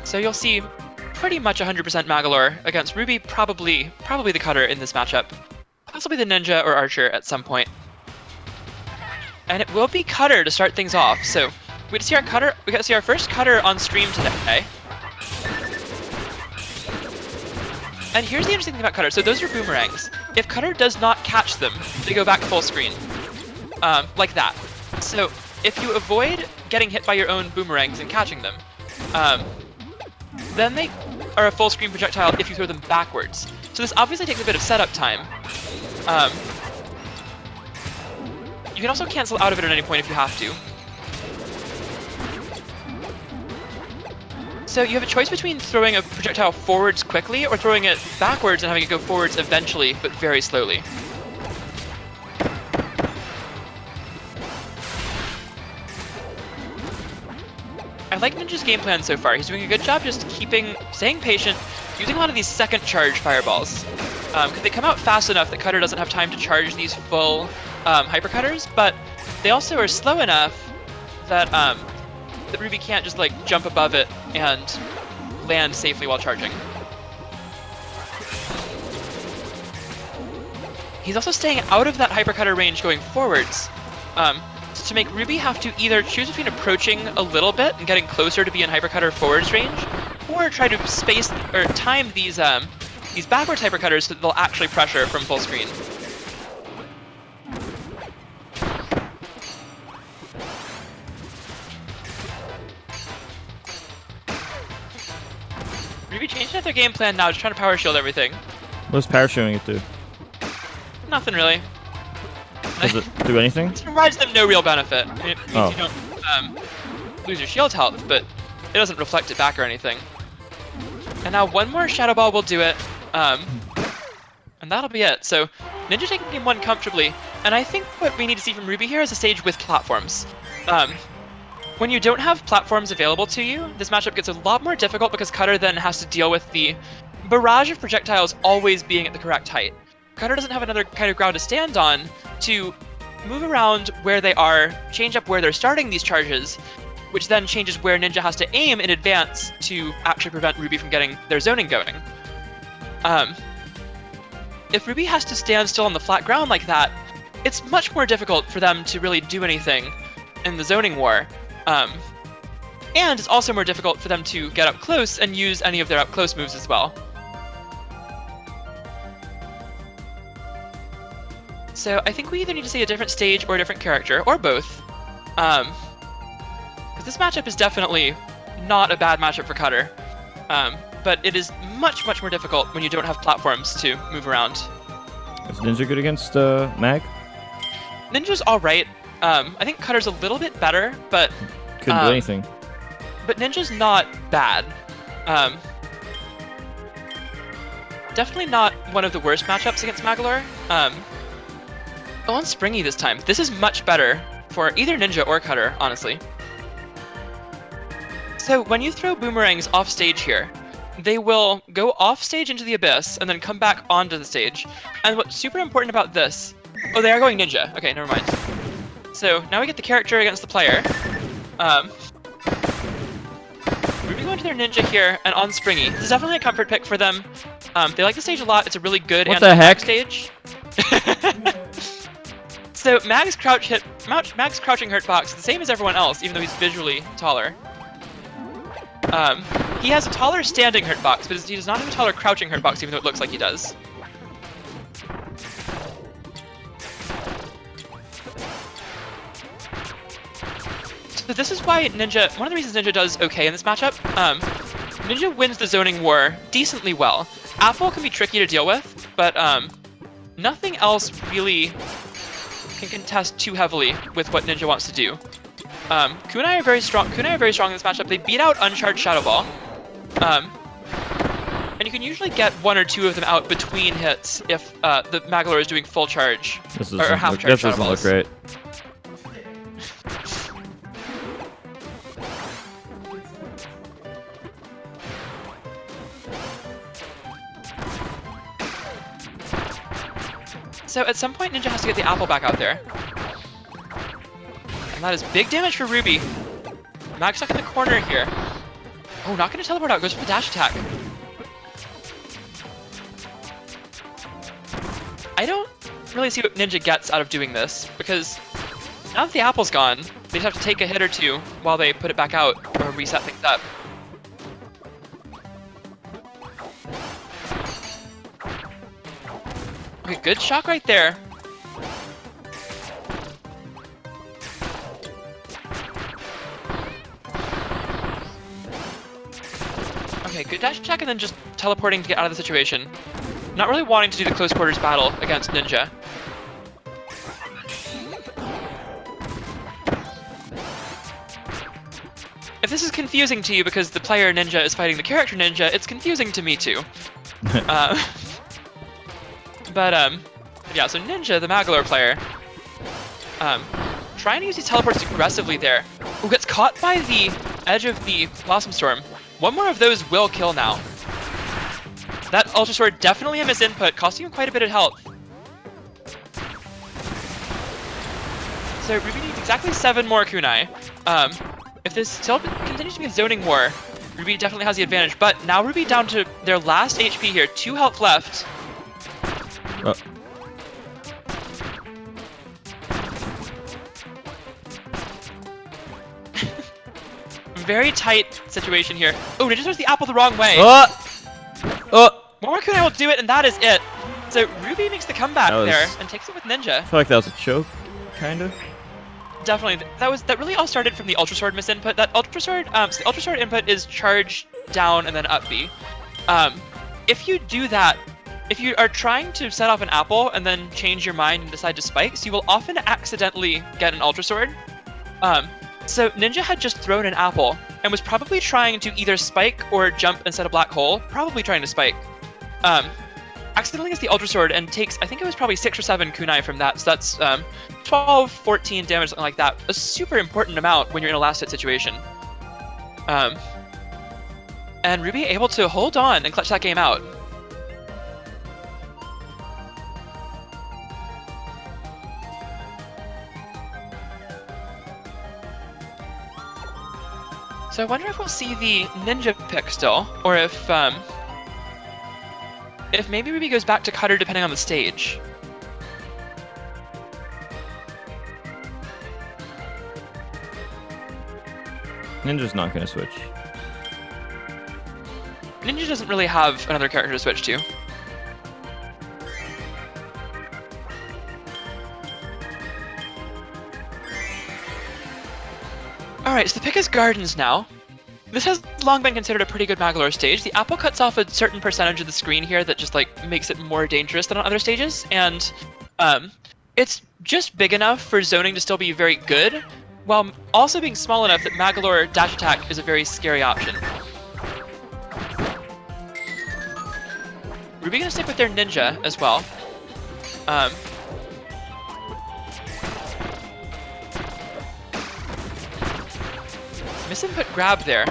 So you'll see pretty much 100% Magolor against Ruby, probably the cutter in this matchup. Possibly the Ninja or Archer at some point. And it will be cutter to start things off. So we got to see our first cutter on stream today. And here's the interesting thing about cutter. So those are boomerangs. If cutter does not catch them, they go back full screen. Like that. So if you avoid getting hit by your own boomerangs and catching them, then they are a full screen projectile if you throw them backwards. So this obviously takes a bit of setup time. You can also cancel out of it at any point if you have to. So you have a choice between throwing a projectile forwards quickly or throwing it backwards and having it go forwards eventually, but very slowly. I like Ninja's game plan so far. He's doing a good job just staying patient, using a lot of these second charge fireballs. Because they come out fast enough that Cutter doesn't have time to charge these full hypercutters, but they also are slow enough that that Ruby can't just like jump above it and land safely while charging. He's also staying out of that hypercutter range going forwards, to make Ruby have to either choose between approaching a little bit and getting closer to be in hypercutter forwards range, or try to space or time these backwards hypercutters so that they'll actually pressure from full screen. Ruby changing up their game plan now, just trying to power shield everything. What's power shielding it do? Nothing really. Does it do anything? It provides them no real benefit. It means you don't lose your shield health, but it doesn't reflect it back or anything. And now one more Shadow Ball will do it, and that'll be it. So Ninja taking game one comfortably, and I think what we need to see from Ruby here is a stage with platforms. When you don't have platforms available to you, this matchup gets a lot more difficult because Cutter then has to deal with the barrage of projectiles always being at the correct height. Cutter doesn't have another kind of ground to stand on to move around where they are, change up where they're starting these charges, which then changes where Ninja has to aim in advance to actually prevent Ruby from getting their zoning going. If Ruby has to stand still on the flat ground like that, it's much more difficult for them to really do anything in the zoning war. And it's also more difficult for them to get up close and use any of their up close moves as well. So I think we either need to see a different stage or a different character, or both. Because this matchup is definitely not a bad matchup for Cutter. But it is much, much more difficult when you don't have platforms to move around. Is Ninja good against Mag? Ninja's alright. I think Cutter's a little bit better, but... Couldn't do anything. But Ninja's not bad. Definitely not one of the worst matchups against Magolor. On Springy this time. This is much better for either Ninja or Cutter, honestly. So when you throw boomerangs off stage here, they will go off stage into the abyss and then come back onto the stage. And what's super important about this... Oh, they are going Ninja. Okay, never mind. So now we get the character against the player. Ruby going to their Ninja here and on Springy. This is definitely a comfort pick for them. They like the stage a lot. It's a really good anti-mag stage. So Mag's crouching hurtbox is the same as everyone else, even though he's visually taller. He has a taller standing hurtbox, but he does not have a taller crouching hurtbox, even though it looks like he does. So this is why Ninja, one of the reasons Ninja does okay in this matchup, Ninja wins the zoning war decently well. Apple can be tricky to deal with, but nothing else really can contest too heavily with what Ninja wants to do. Kunai are very strong. Kunai are very strong in this matchup. They beat out Uncharged Shadow Ball, and you can usually get one or two of them out between hits if the Magolor is doing full charge or half charge Shadow Balls. This doesn't look great. So at some point, Ninja has to get the apple back out there. And that is big damage for Ruby. Mag's stuck in the corner here. Oh, not gonna teleport out, goes for the dash attack. I don't really see what Ninja gets out of doing this, because now that the apple's gone, they just have to take a hit or two while they put it back out or reset things up. Okay, good shock right there. Okay, good dash attack and then just teleporting to get out of the situation. Not really wanting to do the close quarters battle against Ninja. If this is confusing to you because the player Ninja is fighting the character Ninja, it's confusing to me too. Yeah, so Ninja, the Magolor player, trying to use these teleports aggressively there. Who gets caught by the edge of the Blossom Storm. One more of those will kill now. That Ultra Sword definitely a misinput, costing him quite a bit of health. So Ruby needs exactly 7 more kunai. If this still continues to be a zoning war, Ruby definitely has the advantage, but now Ruby down to their last HP here, 2 health left. Very tight situation here. Oh, Ninja throws the apple the wrong way. One more kunai will do it, and that is it. So Ruby makes the comeback there and takes it with Ninja. I feel like that was a choke, kind of. Definitely, that really all started from the Ultra Sword misinput. That Ultra Sword, so the Ultra Sword input is charge down and then up B. If you do that, if you are trying to set off an apple and then change your mind and decide to spikes, you will often accidentally get an Ultra Sword. So Ninja had just thrown an apple and was probably trying to either spike or jump and set a black hole. Probably trying to spike. Accidentally gets the Ultra Sword and takes, I think it was probably 6 or 7 kunai from that. So that's 12, 14 damage, something like that. A super important amount when you're in a last hit situation. And Ruby able to hold on and clutch that game out. So I wonder if we'll see the Ninja pick still, or if maybe Ruby goes back to Cutter depending on the stage. Ninja's not gonna switch. Ninja doesn't really have another character to switch to. Alright, so the pick is Gardens now. This has long been considered a pretty good Magolor stage. The apple cuts off a certain percentage of the screen here that just like makes it more dangerous than on other stages, and it's just big enough for zoning to still be very good, while also being small enough that Magolor dash attack is a very scary option. Ruby gonna stick with their Ninja as well. Misinput grab there.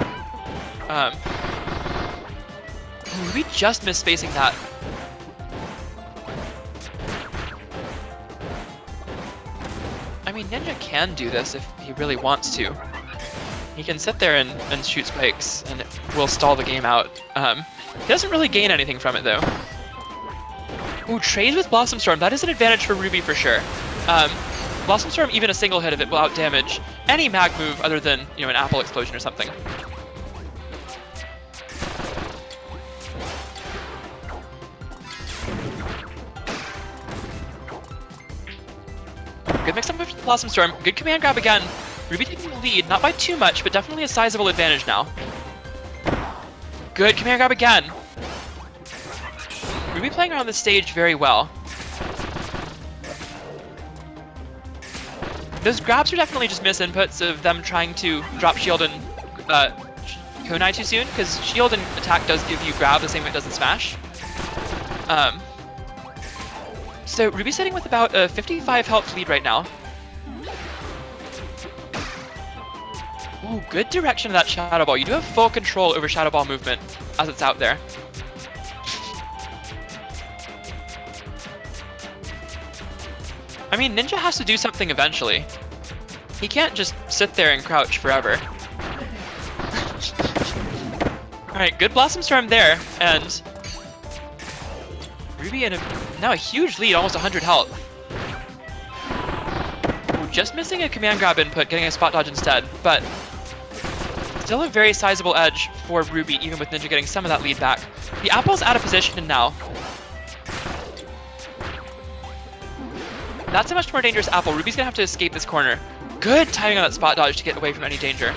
Ruby just missed spacing that. I mean, Ninja can do this if he really wants to. He can sit there and shoot spikes, and it will stall the game out. He doesn't really gain anything from it, though. Ooh, trades with Blossom Storm. That is an advantage for Ruby for sure. Blossom Storm, even a single hit of it will outdamage any mag move other than, you know, an apple explosion or something. Good mix up with Blossom Storm. Good command grab again. Ruby taking the lead, not by too much, but definitely a sizable advantage now. Good command grab again. Ruby playing around the stage very well. Those grabs are definitely just misinputs of them trying to drop shield and kunai too soon, because shield and attack does give you grab the same way it does in Smash. So Ruby's sitting with about a 55 health lead right now. Ooh, good direction of that Shadow Ball. You do have full control over Shadow Ball movement as it's out there. I mean, Ninja has to do something eventually. He can't just sit there and crouch forever. Alright, good Blossom Storm there, and Ruby in now a huge lead, almost 100 health. Ooh, just missing a command grab input, getting a spot dodge instead, but still a very sizable edge for Ruby, even with Ninja getting some of that lead back. The Apple's out of position now. That's a much more dangerous Apple. Ruby's gonna have to escape this corner. Good timing on that spot dodge to get away from any danger.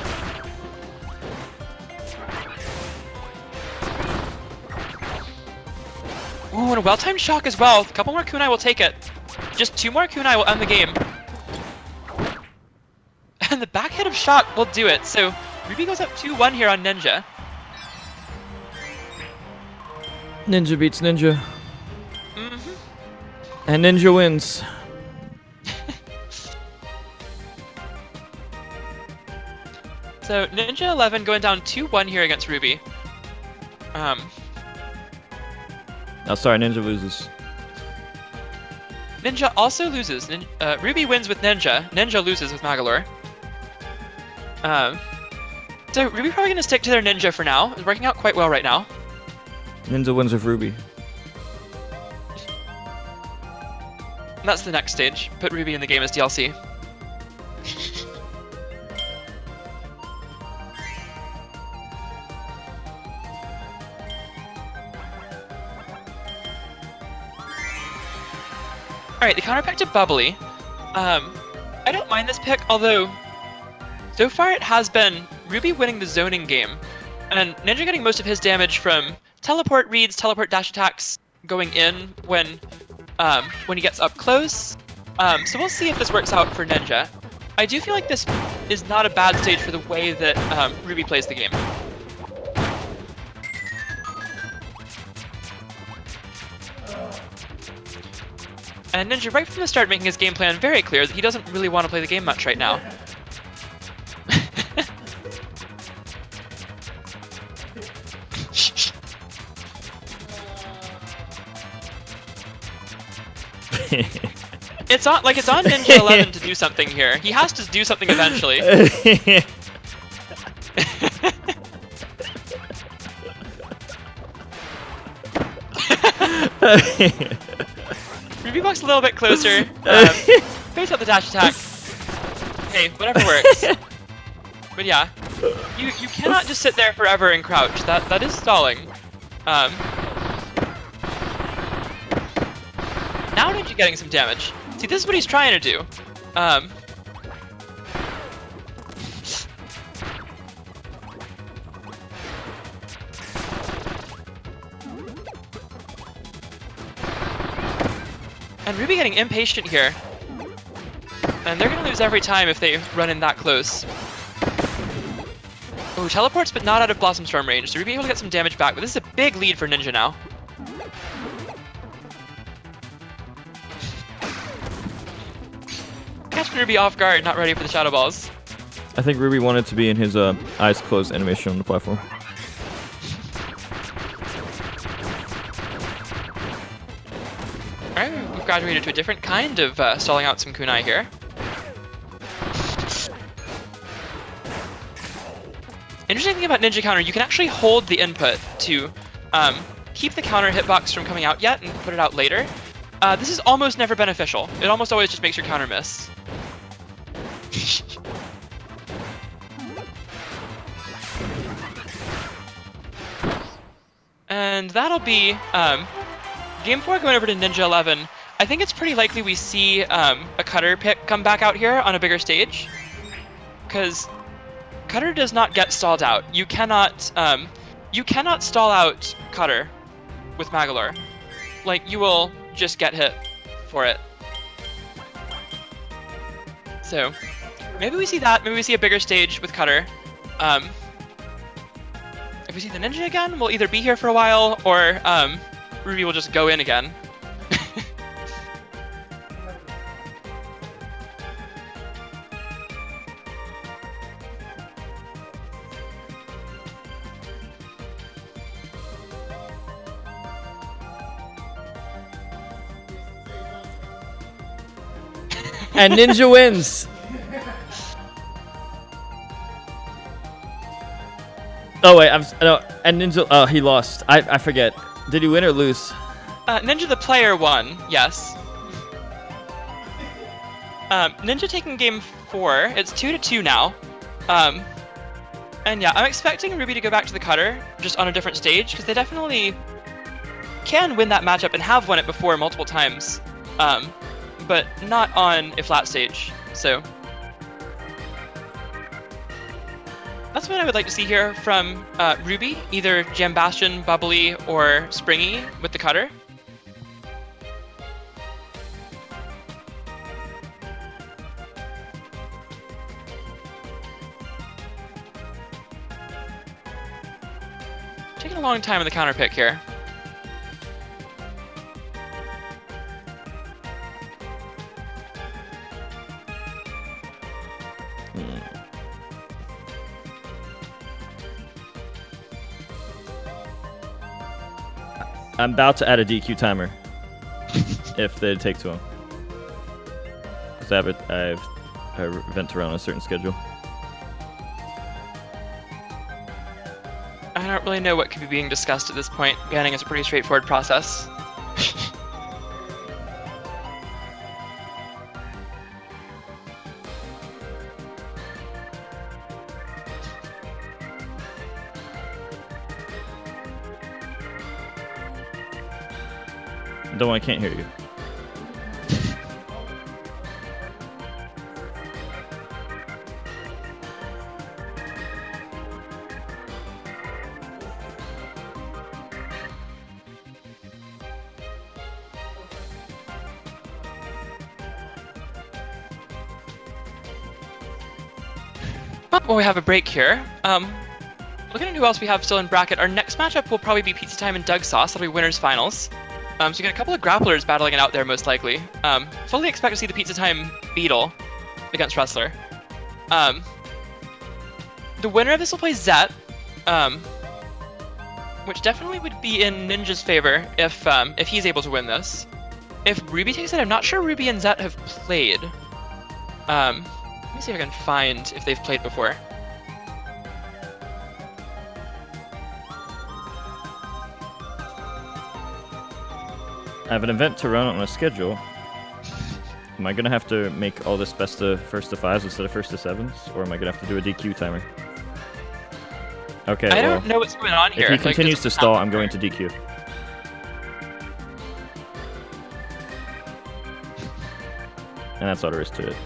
Ooh, and a well-timed shock as well. A couple more kunai will take it. Just 2 more kunai will end the game. And the back hit of shock will do it. So Ruby goes up 2-1 here on Ninja. Ninja beats Ninja. And Ninja wins. So Ninja11 going down 2-1 here against Ruby. Oh, sorry, Ninja loses. Ninja also loses. Ruby wins with Ninja. Ninja loses with Magolor. So Ruby probably going to stick to their Ninja for now. It's working out quite well right now. Ninja wins with Ruby. And that's the next stage. Put Ruby in the game as DLC. Alright, the counter pick to Bubbly. I don't mind this pick, although so far it has been Ruby winning the zoning game, and Ninja getting most of his damage from teleport reads, teleport dash attacks going in when he gets up close. So we'll see if this works out for Ninja. I do feel like this is not a bad stage for the way that Ruby plays the game. And Ninja, right from the start, making his game plan very clear that he doesn't really want to play the game much right now. It's on Ninja11 to do something here. He has to do something eventually. Ruby walks a little bit closer. Face out the dash attack. Hey, whatever works. But yeah, you cannot just sit there forever and crouch. That is stalling. Now Ninja getting some damage. See, this is what he's trying to do. And Ruby getting impatient here. And they're gonna lose every time if they run in that close. Oh, teleports, but not out of Blossom Storm range. So Ruby able to get some damage back, but this is a big lead for Ninja now. Catching Ruby off guard, not ready for the Shadow Balls. I think Ruby wanted to be in his eyes closed animation on the platform. Alright, we've graduated to a different kind of stalling out some kunai here. Interesting thing about Ninja Counter, you can actually hold the input to keep the counter hitbox from coming out yet and put it out later. This is almost never beneficial. It almost always just makes your counter miss. And that'll be Game 4 going over to Ninja11. I think it's pretty likely we see a Cutter pick come back out here on a bigger stage, because Cutter does not get stalled out. You cannot stall out Cutter with Magolor. Like, you will just get hit for it. So maybe we see that. Maybe we see a bigger stage with Cutter. If we see the Ninja again, we'll either be here for a while or Ruby will just go in again. And Ninja wins. Oh wait, no, and Ninja. Oh, he lost. I forget. Did he win or lose? Ninja the player won. Yes. Ninja taking game 4. It's 2-2 now. And yeah, I'm expecting Ruby to go back to the cutter, just on a different stage, because they definitely can win that matchup and have won it before multiple times, but not on a flat stage. So that's what I would like to see here from Ruby, either Jam Bastion, Bubbly, or Springy with the cutter. Taking a long time on the counter pick here. I'm about to add a DQ timer if they take to him. Because I have an event to run on a certain schedule. I don't really know what could be being discussed at this point. Banning is a pretty straightforward process. No, I can't hear you. Well, we have a break here. Looking at who else we have still in bracket, our next matchup will probably be Pizza Time and Doug Sauce. That'll be winners finals. So you get a couple of grapplers battling it out there, most likely. Fully expect to see the Pizza Time Beetle against Wrestler. The winner of this will play Zet, which definitely would be in Ninja's favor if he's able to win this. If Ruby takes it, I'm not sure Ruby and Zet have played. Let me see if I can find if they've played before. I have an event to run on a schedule. Am I gonna have to make all this best of first to 5s instead of first to 7s, or am I gonna have to do a DQ timer? Okay. I don't know what's going on here. If he continues to stall, I'm going to DQ. And that's all there is to it.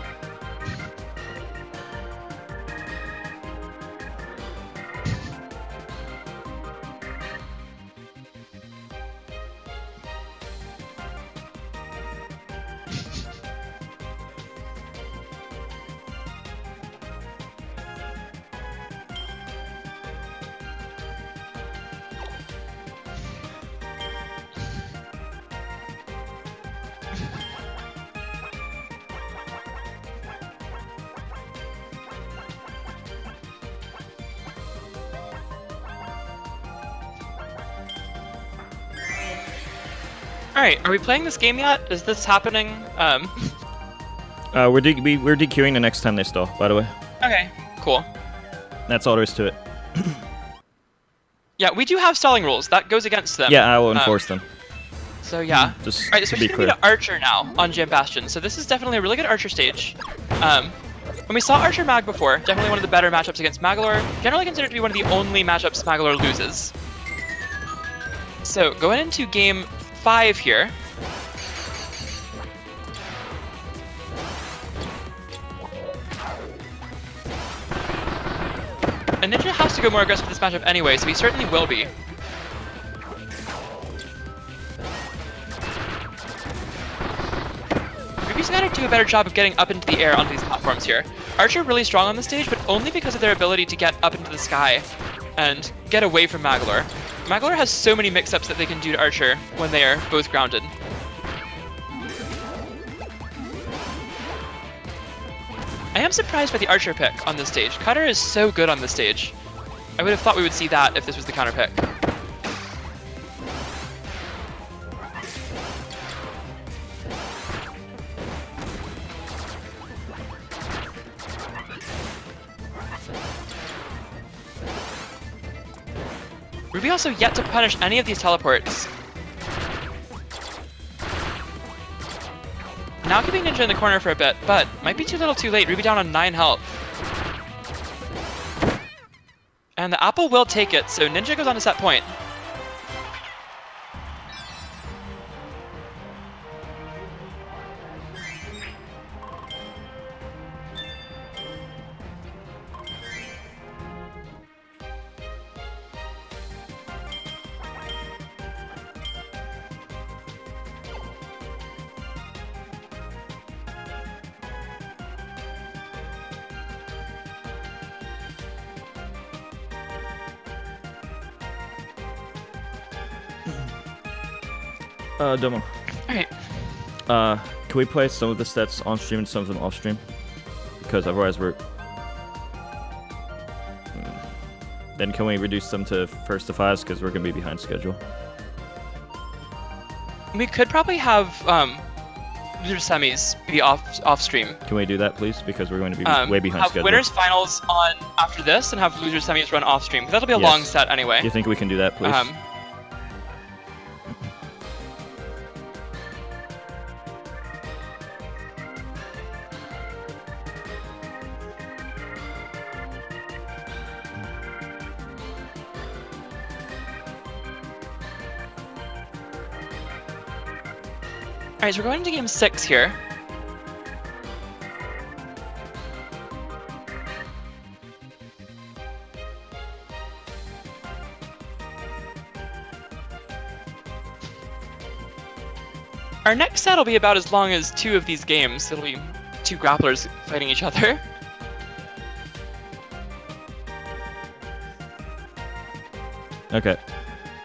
Alright, are we playing this game yet? Is this happening? We're DQing the next time they stall, by the way. Okay, cool. That's all there is to it. Yeah, we do have stalling rules. That goes against them. Yeah, I will enforce them. So yeah. Just Alright, to so be we're clear. to Archer now on Jam Bastion. So this is definitely a really good Archer stage. When we saw Archer Mag before, definitely one of the better matchups against Magolor. Generally considered to be one of the only matchups Magolor loses. So going into game 5 here. And Ninja has to go more aggressive with this matchup anyway, so he certainly will be. Ruby's gotta do a better job of getting up into the air onto these platforms here. Archer really strong on the stage, but only because of their ability to get up into the sky and get away from Magolor. Magolor has so many mix-ups that they can do to Archer when they are both grounded. I am surprised by the Archer pick on this stage. Cutter is so good on this stage. I would have thought we would see that if this was the counter pick. Ruby also yet to punish any of these teleports. Now keeping Ninja in the corner for a bit, but might be too little too late. Ruby down on 9 health. And the apple will take it, so Ninja goes on to set point. Demo. Alright. Can we play some of the stats on stream and some of them off stream? Because otherwise we're... Then can we reduce them to first to fives because we're going to be behind schedule? We could probably have loser semis be off stream. Can we do that, please? Because we're going to be way behind have schedule. Winners finals on after this and have loser semis run off stream. That'll be a long set anyway. You think we can do that, please? Alright, so we're going into game 6 here. Our next set will be about as long as 2 of these games. It'll be 2 grapplers fighting each other. Okay.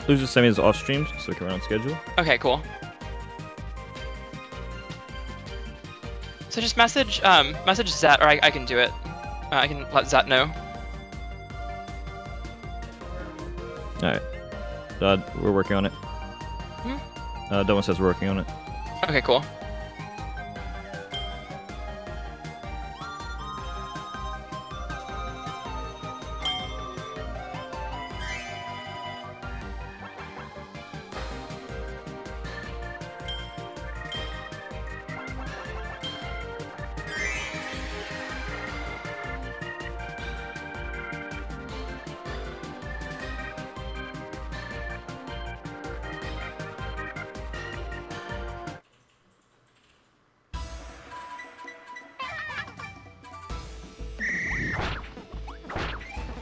Loser semi is off stream, so we can run on schedule. Okay, cool. So just message Zet, or I can do it. I can let Zet know. Alright. We're working on it. Dylan says we're working on it. Okay, cool.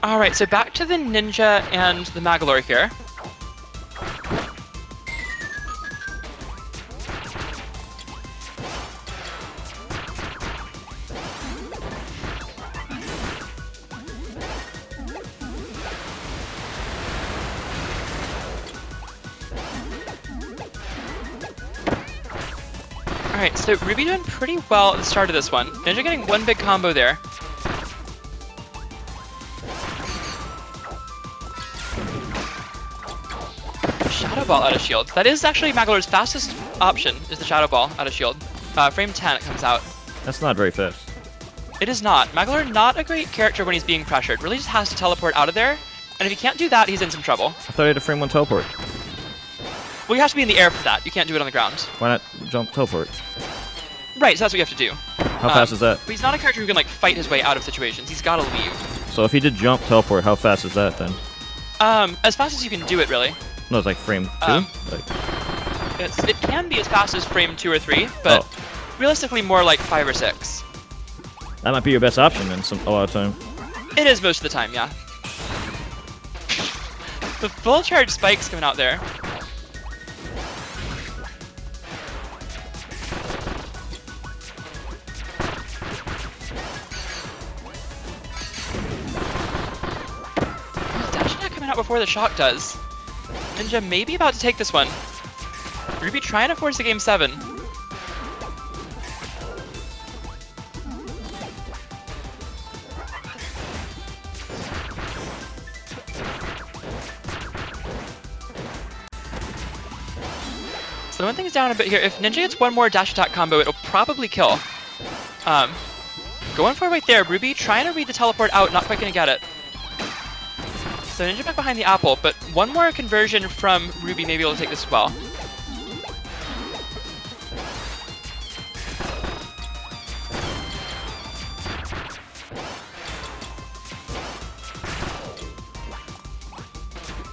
Alright, so back to the Ninja and the Magolor here. Alright, so Ruby doing pretty well at the start of this one. Ninja getting one big combo there. Shadow Ball out of shield. That is actually Magolor's fastest option, is the Shadow Ball out of shield. Frame 10 it comes out. That's not very fast. It is not. Magolor not a great character when he's being pressured. Really just has to teleport out of there. And if he can't do that, he's in some trouble. I thought he had a frame 1 teleport. Well, you have to be in the air for that. You can't do it on the ground. Why not jump teleport? Right, so that's what you have to do. How fast is that? But he's not a character who can like fight his way out of situations. He's got to leave. So if he did jump teleport, how fast is that then? As fast as you can do it, really. No, it's like frame 2? It can be as fast as frame 2 or 3, but realistically more like 5 or 6. That might be your best option in a lot of time. It is most of the time, yeah. The full charge spikes coming out there. Dash attack coming out before the shock does. Ninja maybe about to take this one. Ruby trying to force the game 7. So one thing's down a bit here. If Ninja gets one more dash attack combo, it'll probably kill. Going for it right there. Ruby trying to read the teleport out, not quite gonna get it. So So Ninja back behind the apple, but one more conversion from Ruby may be able to take this as well.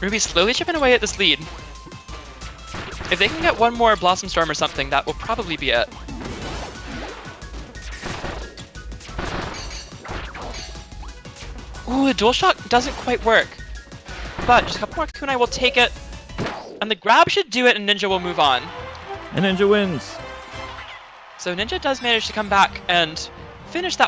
Ruby's slowly chipping away at this lead. If they can get one more Blossom Storm or something, that will probably be it. Ooh, the dual shock doesn't quite work. But just a couple more kunai will take it. And the grab should do it and Ninja will move on. And Ninja wins. So Ninja does manage to come back and finish that